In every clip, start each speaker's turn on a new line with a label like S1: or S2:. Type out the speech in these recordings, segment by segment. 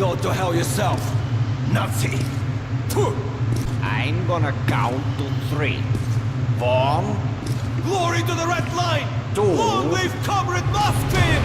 S1: go to hell yourself, Nazi.
S2: I'm gonna count to 3. 1,
S1: Glory to the Red Line!
S2: 2.
S1: Long live Comrade Muffin!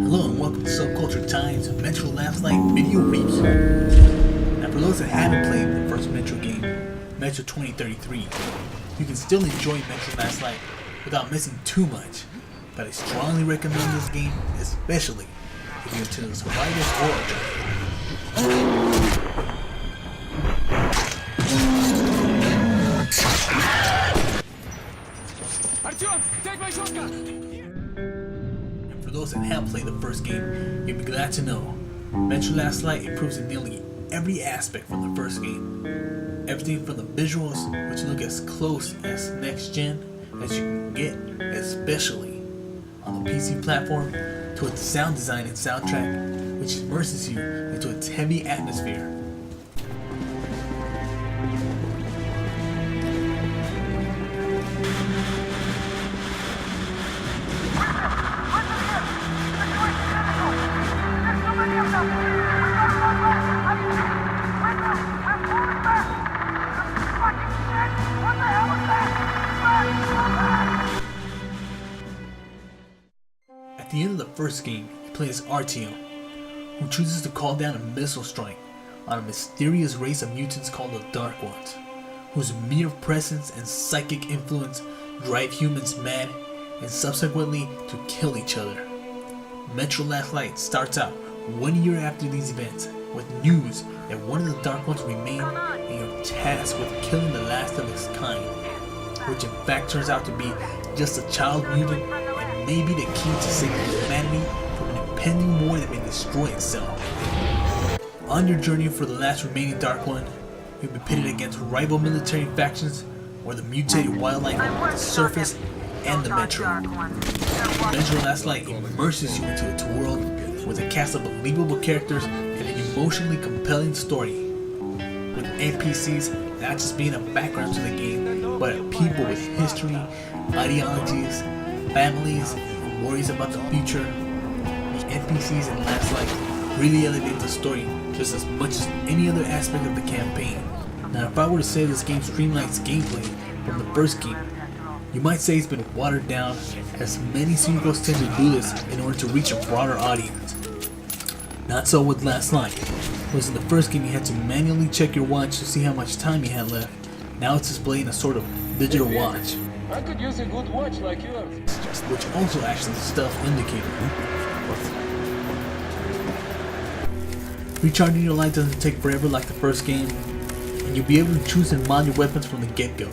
S3: Hello and welcome to Subculture Times Metro Last Light video review. Now for those that haven't played the first Metro game, Metro 2033, you can still enjoy Metro Last Light without missing too much, but I strongly recommend this game, especially if you're into the survivors or
S1: Artyom, take my shotgun!
S3: For those that have played the first game, you'll be glad to know Metro Last Light improves in nearly every aspect from the first game. Everything from the visuals, which look as close as next gen as you can get, especially on the PC platform, to its sound design and soundtrack, which immerses you into its heavy atmosphere. At the end of the first game, you play as Artyom, who chooses to call down a missile strike on a mysterious race of mutants called the Dark Ones, whose mere presence and psychic influence drive humans mad and subsequently to kill each other. Metro Last Light starts out 1 year after these events with news that one of the Dark Ones remain and you're tasked with killing the last of his kind, which in fact turns out to be just a child mutant and maybe the key to saving humanity from an impending war that may destroy itself. On your journey for the last remaining Dark One, you'll be pitted against rival military factions or the mutated wildlife on the surface and the Metro. Metro Last Light immerses you into its world with a cast of believable characters and an emotionally compelling story, with NPCs not just being a background to the game, but people with history, ideologies, families, and worries about the future. The NPCs in Last Light really elevate the story just as much as any other aspect of the campaign. Now if I were to say this game streamlines gameplay from the first game, you might say it's been watered down, as many sequels tend to do this in order to reach a broader audience. Not so with Last Light. Whereas in the first game you had to manually check your watch to see how much time you had left. Now it's displaying a sort of digital watch,
S4: I could use a good watch like yours.
S3: which also acts as a stealth indicator. Recharging your light doesn't take forever like the first game, and you'll be able to choose and mod your weapons from the get-go.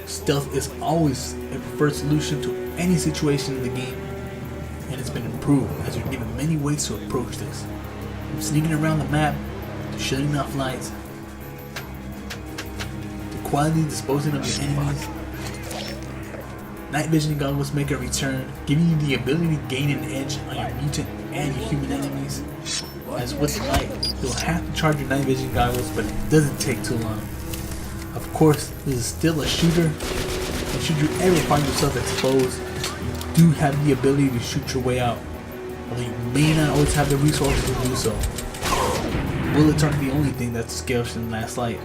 S3: Stealth is always a preferred solution to any situation in the game, and it's been improved as you're given many ways to approach this, from sneaking around the map, to shutting off lights, to quietly disposing of your enemies. Night vision goggles make a return, giving you the ability to gain an edge on your mutant and your human enemies. As with the light, you'll have to charge your night vision goggles, but it doesn't take too long. Of course, this is still a shooter, and should you ever find yourself exposed, you do have the ability to shoot your way out, although you may not always have the resources to do so. Bullets aren't the only thing that's scarce in Last Light.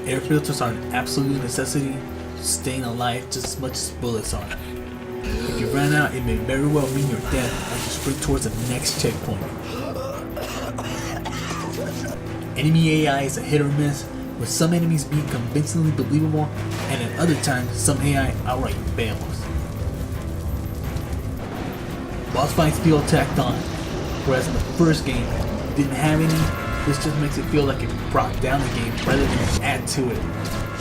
S3: Air filters are an absolute necessity to staying alive just as much as bullets are. If you run out, it may very well mean your death as you sprint towards the next checkpoint. Enemy AI is a hit or miss, with some enemies being convincingly believable, and at other times, some AI outright fails. Boss fights feel tacked on, whereas in the first game, you didn't have any. This just makes it feel like it brought down the game rather than add to it.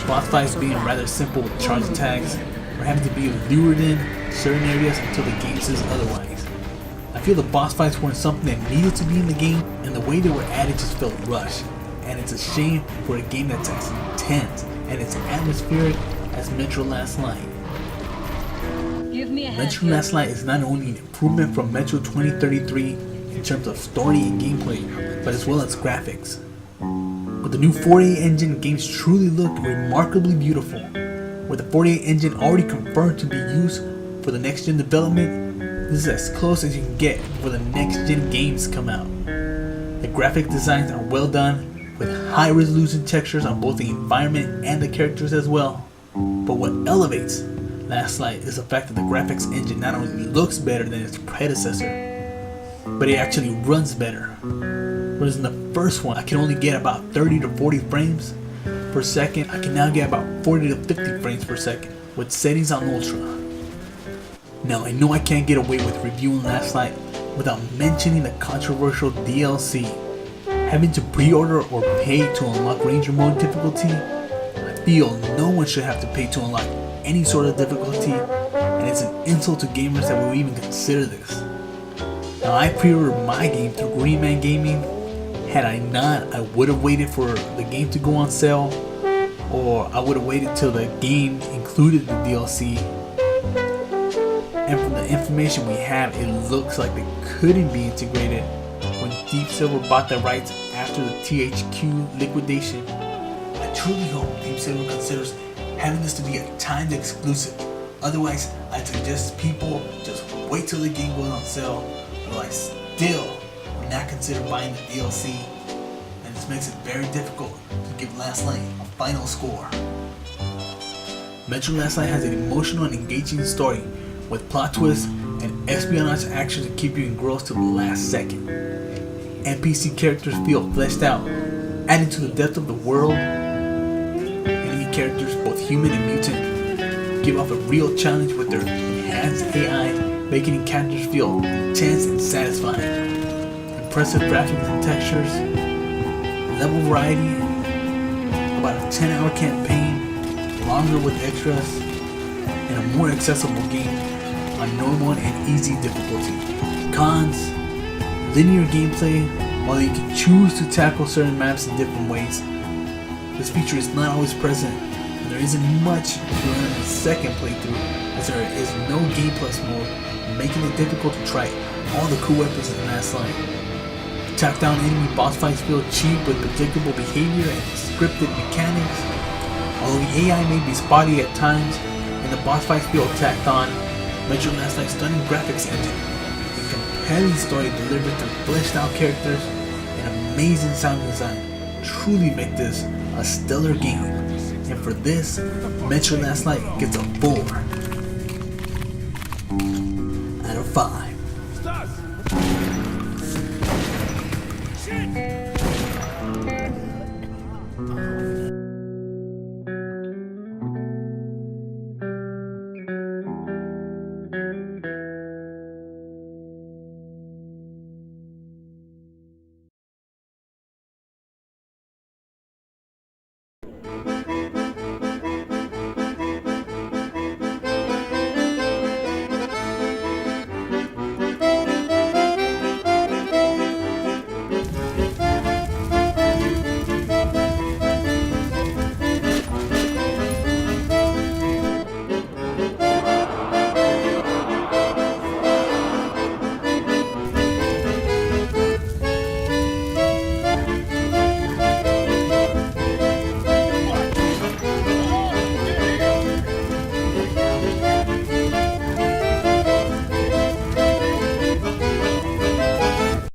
S3: boss fights being rather simple with charge attacks, or having to be lured in certain areas until the game says otherwise. I feel the boss fights weren't something that needed to be in the game, and the way they were added just felt rushed. And it's a shame for a game that's as intense and as atmospheric as Metro Last Light.
S5: Give me a hand.
S3: Metro Last Light is not only an improvement from Metro 2033 in terms of story and gameplay, but as well as graphics. With the new 48 engine, the games truly look remarkably beautiful. With the 48 engine already confirmed to be used for the next gen development, this is as close as you can get before the next gen games come out. The graphic designs are well done, with high resolution textures on both the environment and the characters as well. But what elevates Last Light is the fact that the graphics engine not only looks better than its predecessor, but it actually runs better. Whereas in the first one I can only get about 30 to 40 frames per second, I can now get about 40 to 50 frames per second with settings on Ultra. Now I know I can't get away with reviewing Last Light without mentioning the controversial DLC. Having to pre-order or pay to unlock Ranger Mode difficulty, I feel no one should have to pay to unlock any sort of difficulty, and it's an insult to gamers that will even consider this. Now I pre-ordered my game through Green Man Gaming. Had I not, I would have waited for the game to go on sale, or I would have waited till the game included the DLC. And from the information we have, it looks like they couldn't be integrated when Deep Silver bought the rights after the THQ liquidation. I truly hope Deep Silver considers having this to be a timed exclusive. Otherwise, I'd suggest people just wait till the game goes on sale, although I still would not consider buying the DLC, and this makes it very difficult to give Last Light a final score. Metro Last Light has an emotional and engaging story with plot twists and espionage action to keep you engrossed to the last second. NPC characters feel fleshed out, adding to the depth of the world. Enemy characters, both human and mutant, give off a real challenge with their enhanced AI, making encounters feel intense and satisfying. Impressive graphics and textures, level variety, about a 10-hour campaign, longer with extras, and a more accessible game on normal and easy difficulty. Cons: linear gameplay. While you can choose to tackle certain maps in different ways, this feature is not always present, and there isn't much to learn in the second playthrough, as there is no Game Plus mode, making it difficult to try all the cool weapons in Last Light. Top-down enemy boss fights feel cheap with predictable behavior and scripted mechanics. Although the AI may be spotty at times, and the boss fights feel tacked on, Metro Last Light's stunning graphics engine, a compelling story delivered through fleshed out characters, and amazing sound design truly make this a stellar game. And for this, Metro Last Light gets a 4 out of 5.